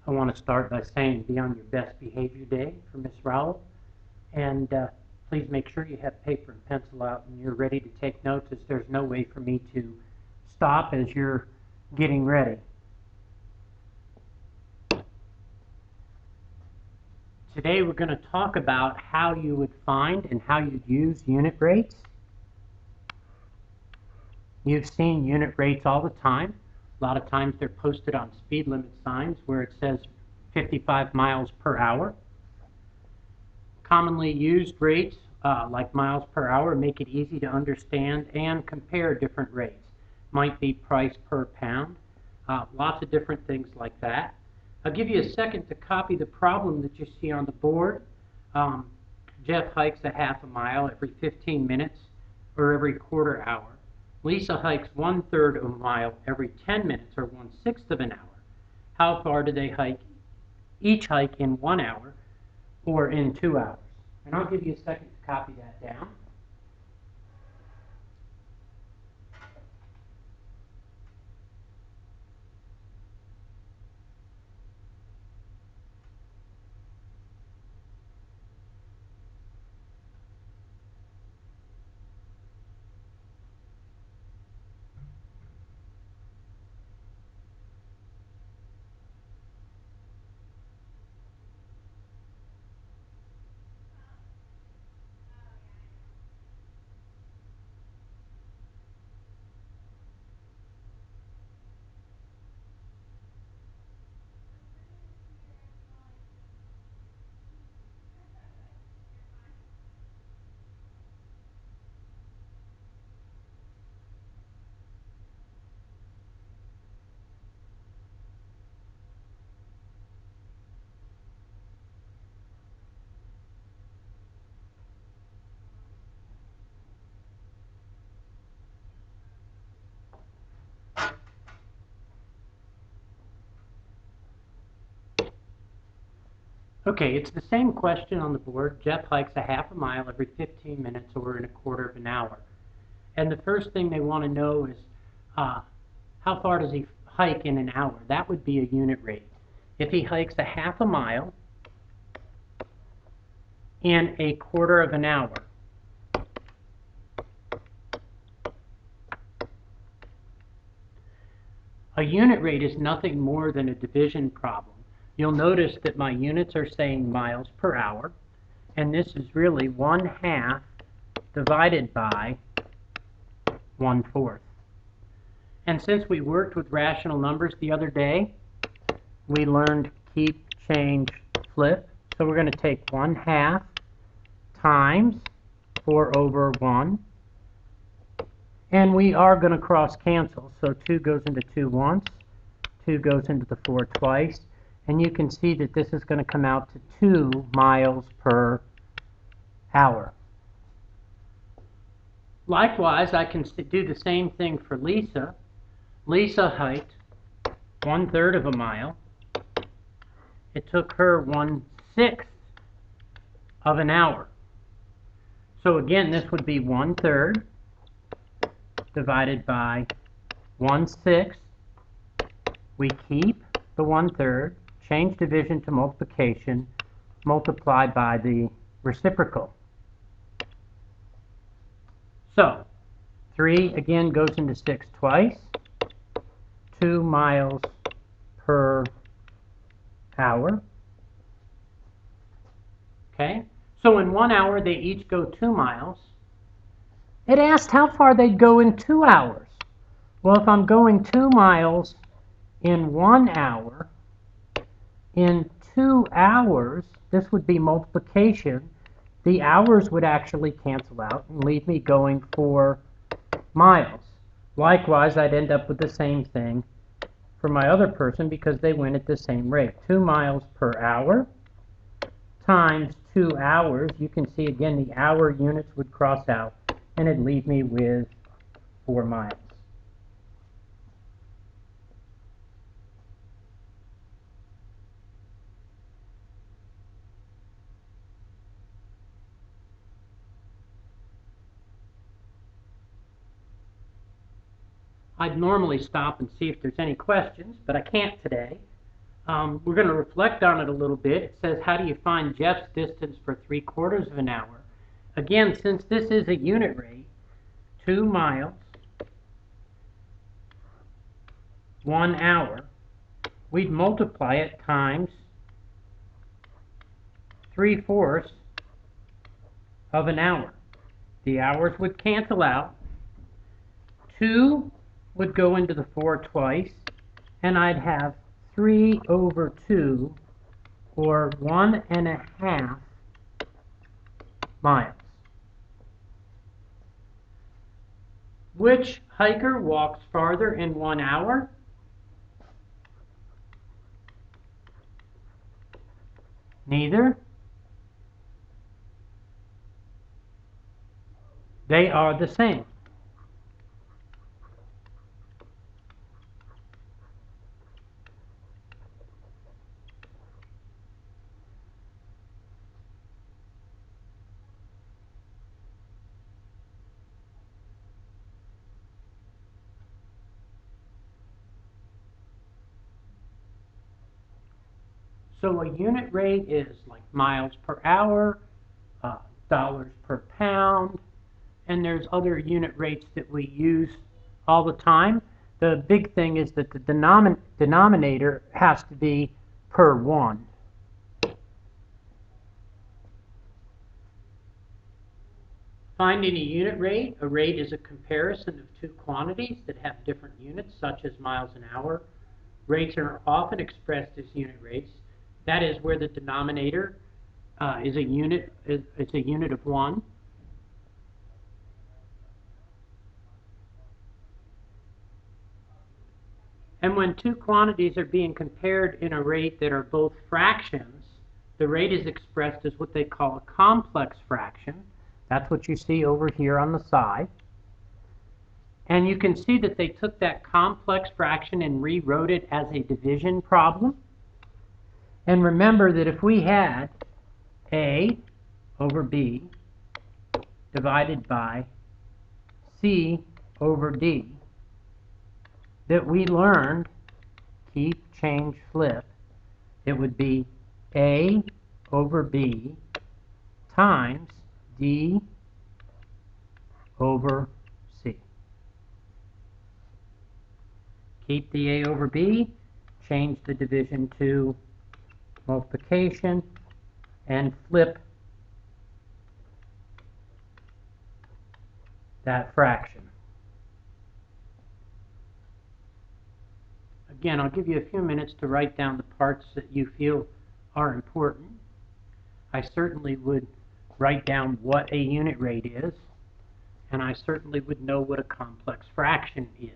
I want to start by saying be on your best behavior day for Miss Rowell. And please make sure you have paper and pencil out and you're ready to take notes, as there's no way for me to stop as you're getting ready. Today we're going to talk about how you would find and how you'd use unit rates. You've seen unit rates all the time. A lot of times they're posted on speed limit signs where it says 55 miles per hour. Commonly used rates like miles per hour make it easy to understand and compare different rates. Might be price per pound, lots of different things like that. I'll give you a second to copy the problem that you see on the board. Jeff hikes a half a mile every 15 minutes or every quarter hour. Lisa hikes 1/3 of a mile every 10 minutes or 1/6 of an hour. How far do they hike? Each hike in 1 hour or in 2 hours. And I'll give you a second to copy that down. Okay, it's the same question on the board. Jeff hikes a half a mile every 15 minutes or in a quarter of an hour. And the first thing they want to know is how far does he hike in an hour? That would be a unit rate. If he hikes a half a mile in a quarter of an hour, a unit rate is nothing more than a division problem. You'll notice that my units are saying miles per hour, and this is really 1/2 divided by 1/4. And since we worked with rational numbers the other day, we learned keep, change, flip. So we're going to take 1/2 times 4/1. And we are going to cross cancel. So 2 goes into 2 once, 2 goes into the 4 twice. And you can see that this is going to come out to 2 miles per hour. Likewise, I can do the same thing for Lisa. Lisa hiked 1/3 of a mile. It took her 1/6 of an hour. So again, this would be 1/3 divided by 1/6. We keep the 1/3, change division to multiplication, multiply by the reciprocal. So 3 again goes into 6 twice, 2 miles per hour. Okay, so in 1 hour they each go 2 miles. It asked how far they'd go in 2 hours. Well, if I'm going 2 miles in 1 hour, in 2 hours, this would be multiplication. The hours would actually cancel out and leave me going 4 miles. Likewise, I'd end up with the same thing for my other person because they went at the same rate. 2 miles per hour times 2 hours. You can see again the hour units would cross out and it'd leave me with 4 miles. I'd normally stop and see if there's any questions, but I can't today. We're going to reflect on it a little bit. It says, how do you find Jeff's distance for 3/4 of an hour? Again, since this is a unit rate, 2 miles, 1 hour, we'd multiply it times 3/4 of an hour. The hours would cancel out. 2 would go into the 4 twice, and I'd have 3/2, or 1.5 miles. Which hiker walks farther in 1 hour? Neither. They are the same. So a unit rate is like miles per hour, dollars per pound, and there's other unit rates that we use all the time. The big thing is that the denominator has to be per one. Finding a unit rate. A rate is a comparison of two quantities that have different units, such as miles an hour. Rates are often expressed as unit rates. That is where the denominator is a unit. It's a unit of one. And when two quantities are being compared in a rate that are both fractions, the rate is expressed as what they call a complex fraction. That's what you see over here on the side. And you can see that they took that complex fraction and rewrote it as a division problem. And remember that if we had A over B divided by C over D, that we learned, keep, change, flip, it would be A over B times D over C. Keep the A over B, change the division to multiplication, and flip that fraction. Again, I'll give you a few minutes to write down the parts that you feel are important. I certainly would write down what a unit rate is, and I certainly would know what a complex fraction is.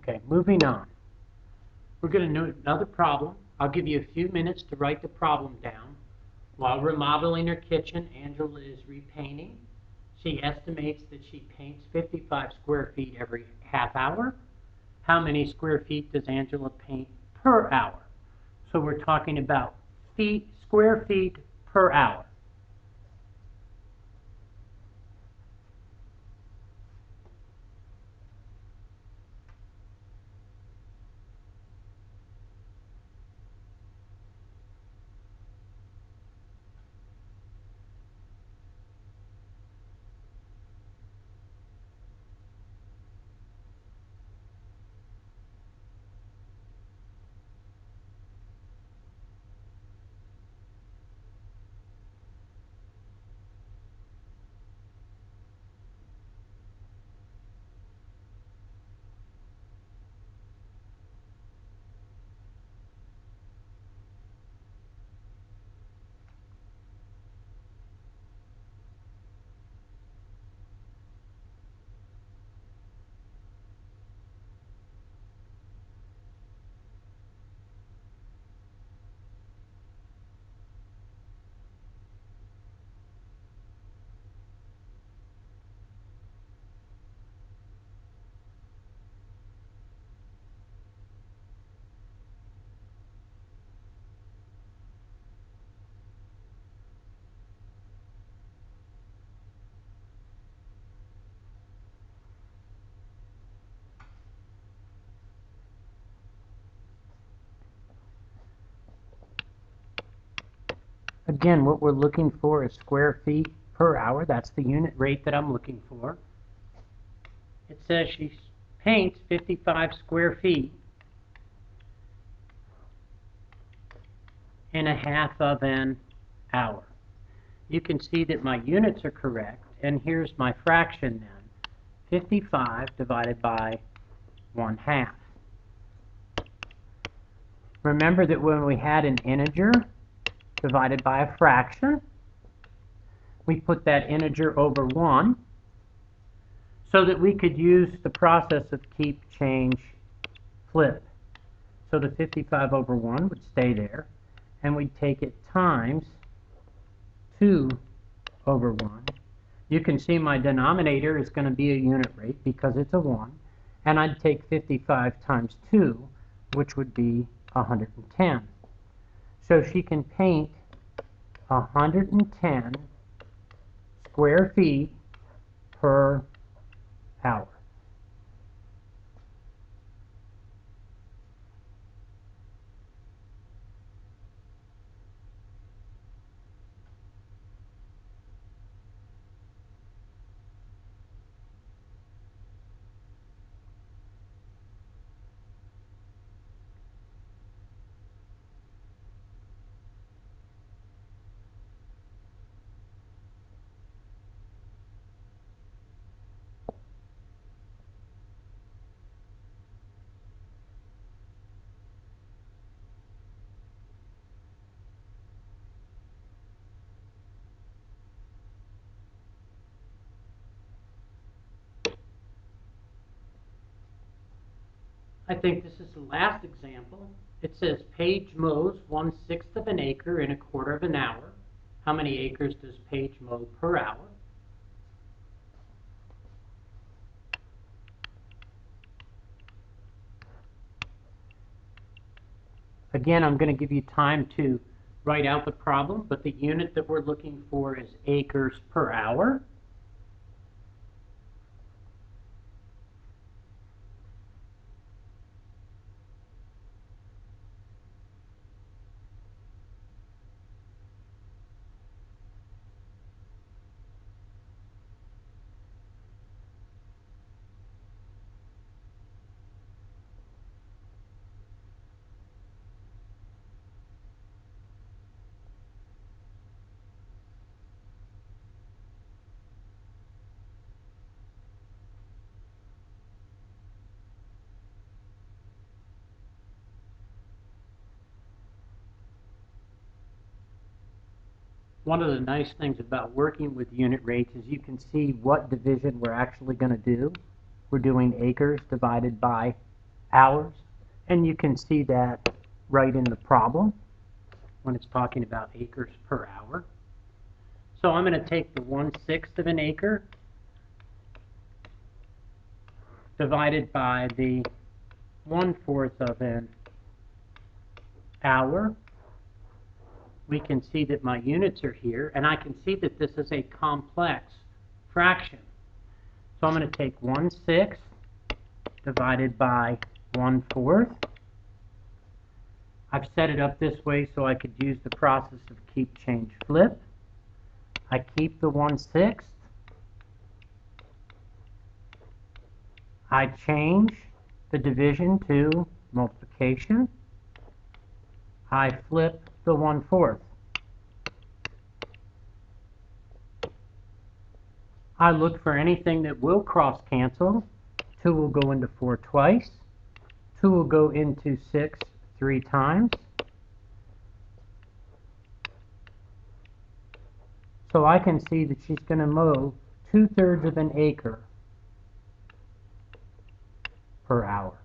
Okay, moving on. We're going to do another problem. I'll give you a few minutes to write the problem down. While remodeling her kitchen, Angela is repainting. She estimates that she paints 55 square feet every half hour. How many square feet does Angela paint per hour? So we're talking about square feet per hour. Again, what we're looking for is square feet per hour. That's the unit rate that I'm looking for. It says she paints 55 square feet in a half of an hour. You can see that my units are correct, and here's my fraction then. 55 divided by 1/2. Remember that when we had an integer divided by a fraction, we put that integer over 1 so that we could use the process of keep, change, flip. So the 55 over 1 would stay there, and we'd take it times 2 over 1. You can see my denominator is going to be a unit rate because it's a 1, and I'd take 55 times 2, which would be 110. So she can paint 110 square feet per hour. I think this is the last example. It says Paige mows 1/6 of an acre in a quarter of an hour. How many acres does Paige mow per hour? Again, I'm going to give you time to write out the problem, but the unit that we're looking for is acres per hour. One of the nice things about working with unit rates is you can see what division we're actually going to do. We're doing acres divided by hours, and you can see that right in the problem when it's talking about acres per hour. So I'm going to take the 1/6 of an acre divided by the 1/4 of an hour. We can see that my units are here, and I can see that this is a complex fraction. So I'm going to take 1/6 divided by 1/4. I've set it up this way so I could use the process of keep, change, flip. I keep the 1/6. I change the division to multiplication. I flip the 1/4. I look for anything that will cross cancel. 2 will go into 4 twice. 2 will go into 6 3 times. So I can see that she's going to mow 2/3 of an acre per hour.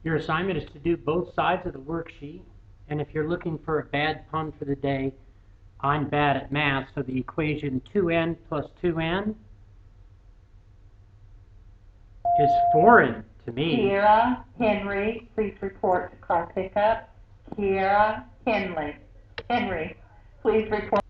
Your assignment is to do both sides of the worksheet, and if you're looking for a bad pun for the day, I'm bad at math, so the equation 2n plus 2n is foreign to me. Kiera Henry, please report to car pickup. Kiera Henry, please report